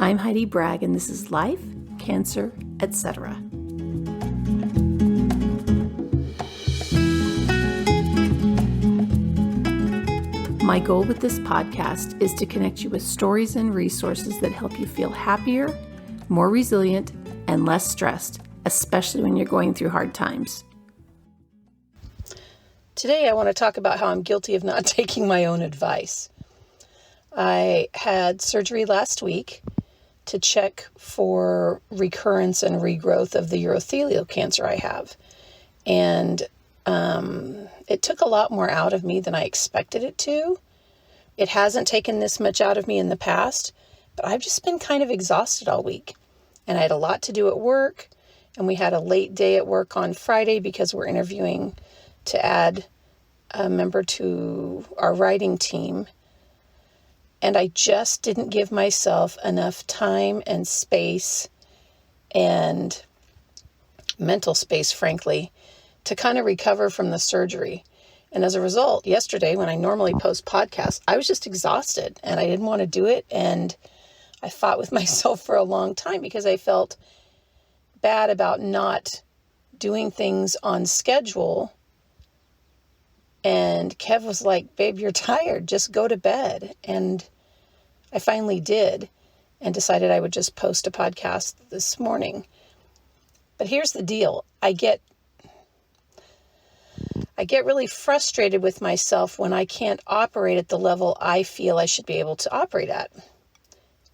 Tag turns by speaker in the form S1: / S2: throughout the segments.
S1: I'm Heidi Bragg, and this is Life, Cancer, etc. My goal with this podcast is to connect you with stories and resources that help you feel happier, more resilient, and less stressed, especially when you're going through hard times. Today, I want to talk about how I'm guilty of not taking my own advice. I had surgery last week to check for recurrence and regrowth of the urothelial cancer I have. And it took a lot more out of me than I expected it to. It hasn't taken this much out of me in the past, but I've just been kind of exhausted all week. And I had a lot to do at work, and we had a late day at work on Friday because we're interviewing to add a member to our writing team. And I just didn't give myself enough time and space and mental space, frankly, to kind of recover from the surgery. And as a result, yesterday, when I normally post podcasts, I was just exhausted and I didn't want to do it. And I fought with myself for a long time because I felt bad about not doing things on schedule. And Kev was like, babe, you're tired. Just go to bed. And I finally did and decided I would just post a podcast this morning. But here's the deal. I get really frustrated with myself when I can't operate at the level I feel I should be able to operate at.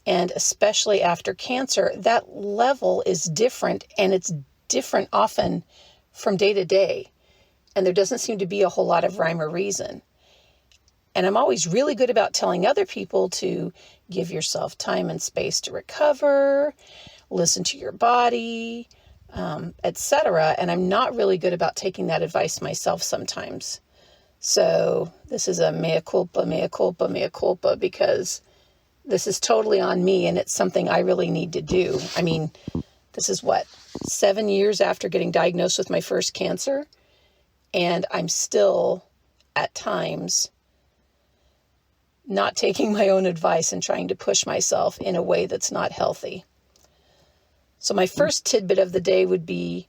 S1: And especially after cancer, that level is different, and it's different often from day to day. And there doesn't seem to be a whole lot of rhyme or reason. And I'm always really good about telling other people to give yourself time and space to recover, listen to your body, etc. And I'm not really good about taking that advice myself sometimes. So this is a mea culpa, because this is totally on me and it's something I really need to do. I mean, this is 7 years after getting diagnosed with my first cancer. And I'm still, at times, not taking my own advice and trying to push myself in a way that's not healthy. So my first tidbit of the day would be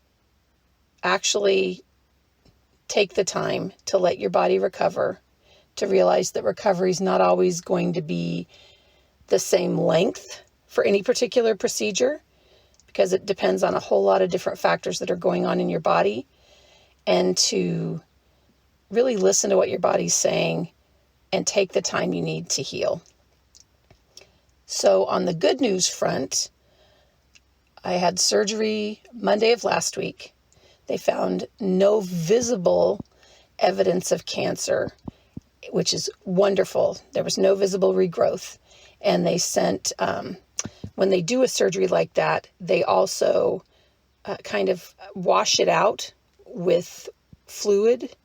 S1: actually take the time to let your body recover, to realize that recovery is not always going to be the same length for any particular procedure, because it depends on a whole lot of different factors that are going on in your body, and to really listen to what your body's saying and take the time you need to heal. So on the good news front, I had surgery Monday of last week. They found no visible evidence of cancer, which is wonderful. There was no visible regrowth. And they sent, when they do a surgery like that, they also kind of wash it out with fluid,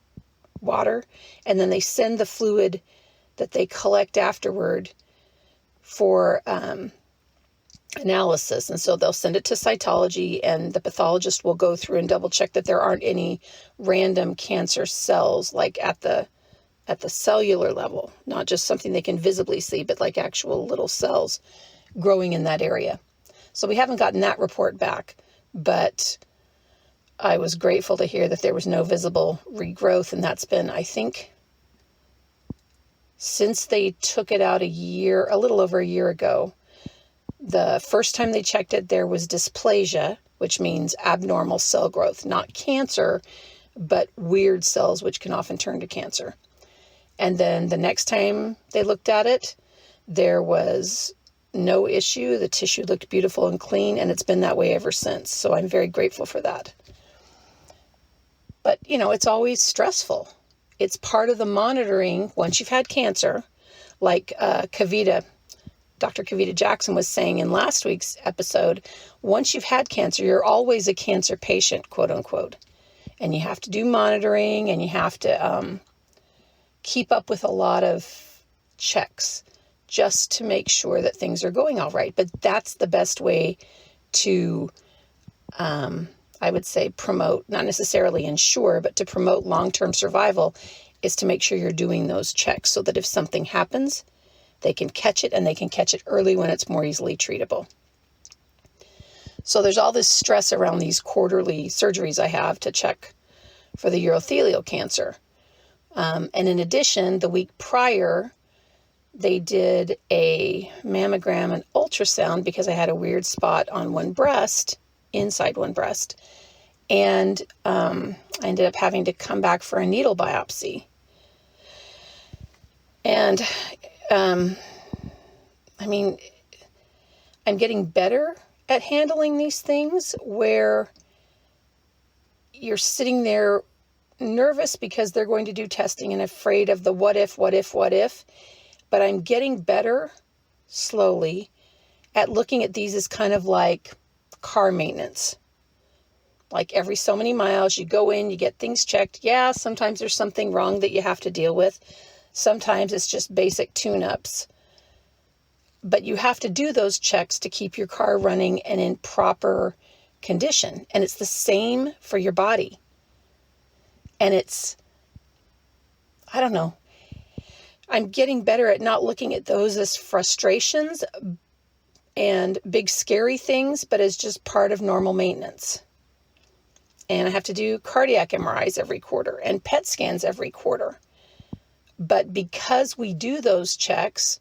S1: water, and then they send the fluid that they collect afterward for analysis. And so they'll send it to cytology, and the pathologist will go through and double check that there aren't any random cancer cells, like at the cellular level, not just something they can visibly see, but like actual little cells growing in that area. So we haven't gotten that report back, but I was grateful to hear that there was no visible regrowth, and that's been, I think, since they took it out a little over a year ago. The first time they checked it, there was dysplasia, which means abnormal cell growth, not cancer, but weird cells, which can often turn to cancer. And then the next time they looked at it, there was no issue. The tissue looked beautiful and clean, and it's been that way ever since. So I'm very grateful for that. But, it's always stressful. It's part of the monitoring once you've had cancer, like Dr. Kavita Jackson was saying in last week's episode. Once you've had cancer, you're always a cancer patient, quote unquote. And you have to do monitoring, and you have to keep up with a lot of checks just to make sure that things are going all right. But that's the best way to I would say promote, not necessarily ensure, but to promote long-term survival, is to make sure you're doing those checks so that if something happens, They can catch it, and they can catch it early when it's more easily treatable. So there's all this stress around these quarterly surgeries I have to check for the urothelial cancer. And in addition, the week prior, they did a mammogram and ultrasound because I had a weird spot on one breast, inside one breast. And I ended up having to come back for a needle biopsy. And, I mean, I'm getting better at handling these things where you're sitting there nervous because they're going to do testing and afraid of the what if. But I'm getting better slowly at looking at these as kind of like car maintenance. Like every so many miles, you go in, you get things checked. Yeah, sometimes there's something wrong that you have to deal with. Sometimes it's just basic tune-ups. But you have to do those checks to keep your car running and in proper condition. And it's the same for your body. And I don't know. I'm getting better at not looking at those as frustrations and big scary things, but as just part of normal maintenance. And I have to do cardiac MRIs every quarter and PET scans every quarter. But because we do those checks,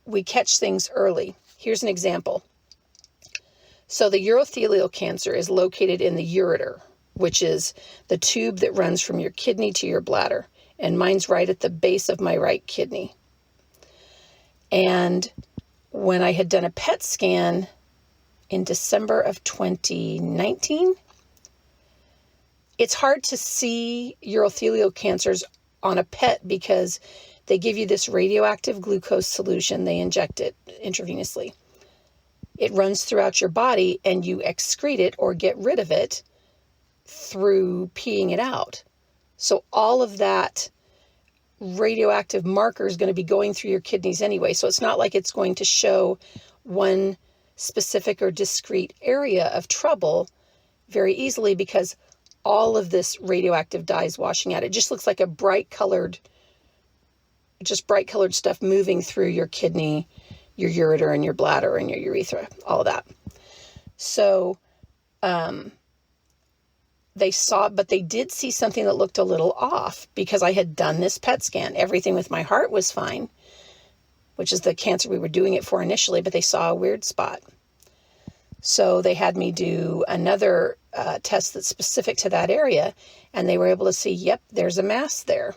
S1: we catch things early. Here's an example. So the urothelial cancer is located in the ureter, which is the tube that runs from your kidney to your bladder. And mine's right at the base of my right kidney. And when I had done a PET scan in December of 2019, it's hard to see urothelial cancers on a PET because they give you this radioactive glucose solution. They inject it intravenously. It runs throughout your body and you excrete it or get rid of it through peeing it out. So all of that radioactive marker is going to be going through your kidneys anyway. So it's not like it's going to show one specific or discrete area of trouble very easily because all of this radioactive dye is washing out. It just looks like a bright colored stuff moving through your kidney, your ureter, and your bladder, and your urethra, all of that. So they did see something that looked a little off because I had done this PET scan. Everything with my heart was fine, which is the cancer we were doing it for initially, but they saw a weird spot. So they had me do another test that's specific to that area, and they were able to see, yep, there's a mass there.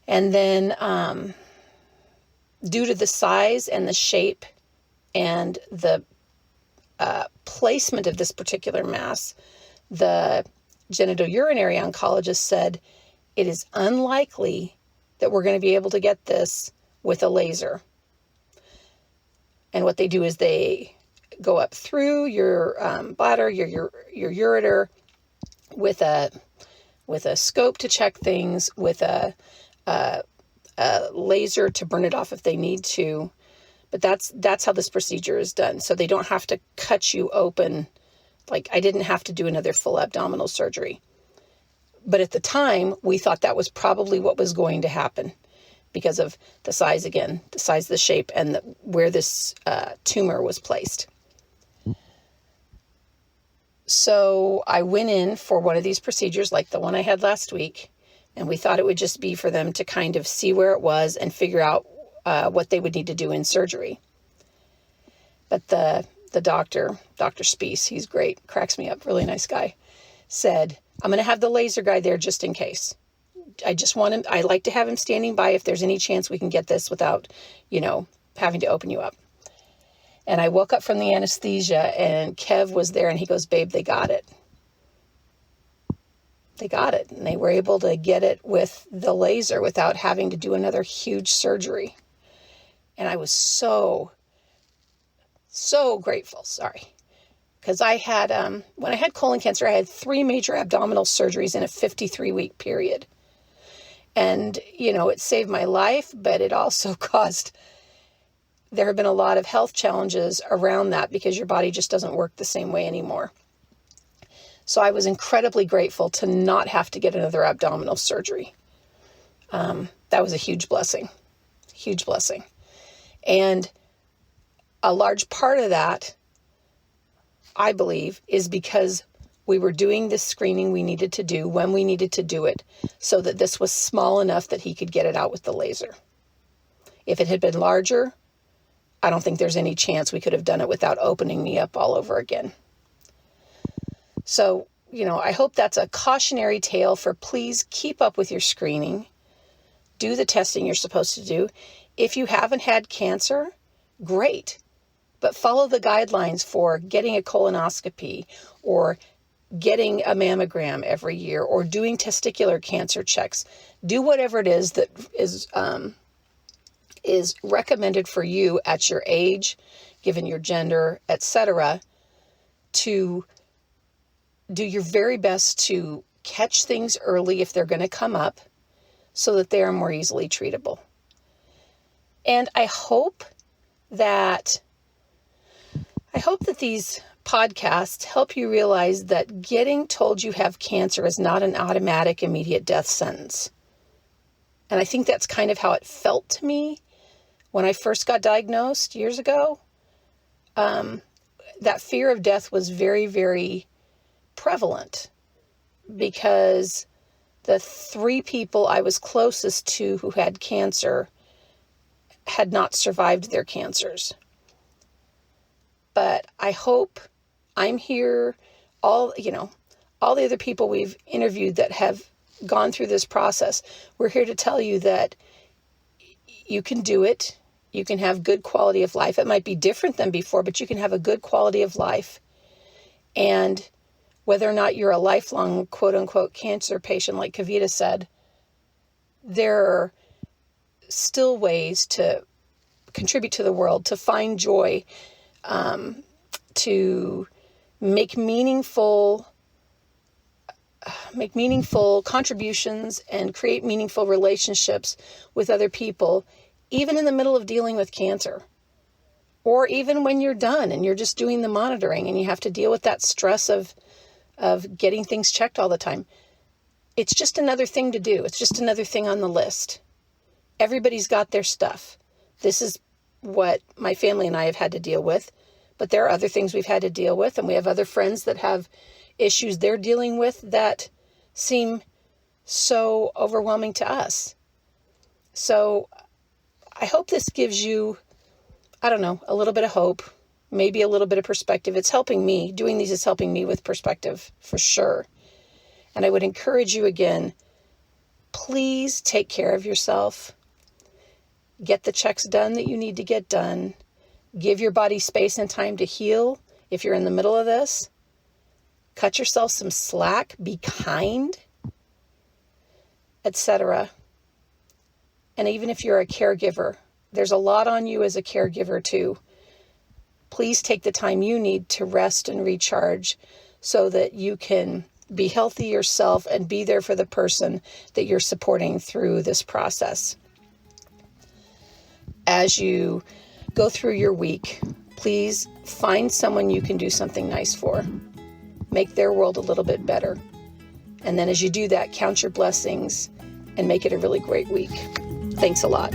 S1: And then due to the size and the shape and the placement of this particular mass, the genitourinary oncologist said it is unlikely that we're going to be able to get this with a laser. And what they do is they go up through your bladder, your ureter, with a scope to check things, with a laser to burn it off if they need to. But that's how this procedure is done. So they don't have to cut you open. Like I didn't have to do another full abdominal surgery. But at the time, we thought that was probably what was going to happen because of the size, the shape, and where this tumor was placed. So I went in for one of these procedures like the one I had last week, and we thought it would just be for them to kind of see where it was and figure out what they would need to do in surgery. But the doctor, Dr. Spees, he's great, cracks me up, really nice guy, said, I'm going to have the laser guy there just in case. I just want him, I like to have him standing by if there's any chance we can get this without, having to open you up. And I woke up from the anesthesia and Kev was there and he goes, babe, they got it. They got it. And they were able to get it with the laser without having to do another huge surgery. And I was so grateful. Sorry. Because I had, when I had colon cancer, I had 3 major abdominal surgeries in a 53-week period. And, it saved my life, but it also caused, there have been a lot of health challenges around that because your body just doesn't work the same way anymore. So I was incredibly grateful to not have to get another abdominal surgery. That was a huge blessing. huge blessing. And a large part of that, I believe, is because we were doing this screening we needed to do when we needed to do it, so that this was small enough that he could get it out with the laser. If it had been larger, I don't think there's any chance we could have done it without opening me up all over again. So, I hope that's a cautionary tale for please keep up with your screening. Do the testing you're supposed to do. If you haven't had cancer, great. But follow the guidelines for getting a colonoscopy or getting a mammogram every year or doing testicular cancer checks. Do whatever it is that is recommended for you at your age, given your gender, etc., to do your very best to catch things early if they're going to come up so that they are more easily treatable. And I hope that these podcasts help you realize that getting told you have cancer is not an automatic immediate death sentence. And I think that's kind of how it felt to me when I first got diagnosed years ago. That fear of death was very, very prevalent because the 3 people I was closest to who had cancer had not survived their cancers. But I hope I'm here, all the other people we've interviewed that have gone through this process, we're here to tell you that you can do it. You can have good quality of life. It might be different than before, but you can have a good quality of life. And whether or not you're a lifelong, quote unquote, cancer patient, like Kavita said, there are still ways to contribute to the world, to find joy, to make meaningful contributions and create meaningful relationships with other people, even in the middle of dealing with cancer, or even when you're done and you're just doing the monitoring and you have to deal with that stress of getting things checked all the time. It's just another thing to do. It's just another thing on the list. Everybody's got their stuff. This is what my family and I have had to deal with, but there are other things we've had to deal with, and we have other friends that have issues they're dealing with that seem so overwhelming to us. So I hope this gives you, a little bit of hope, maybe a little bit of perspective. It's helping me. Doing these is helping me with perspective for sure. And I would encourage you again, please take care of yourself. Get the checks done that you need to get done. Give your body space and time to heal if you're in the middle of this. Cut yourself some slack. Be kind, etc. And even if you're a caregiver, there's a lot on you as a caregiver too. Please take the time you need to rest and recharge so that you can be healthy yourself and be there for the person that you're supporting through this process. As you go through your week, please find someone you can do something nice for. Make their world a little bit better. And then as you do that, count your blessings and make it a really great week. Thanks a lot.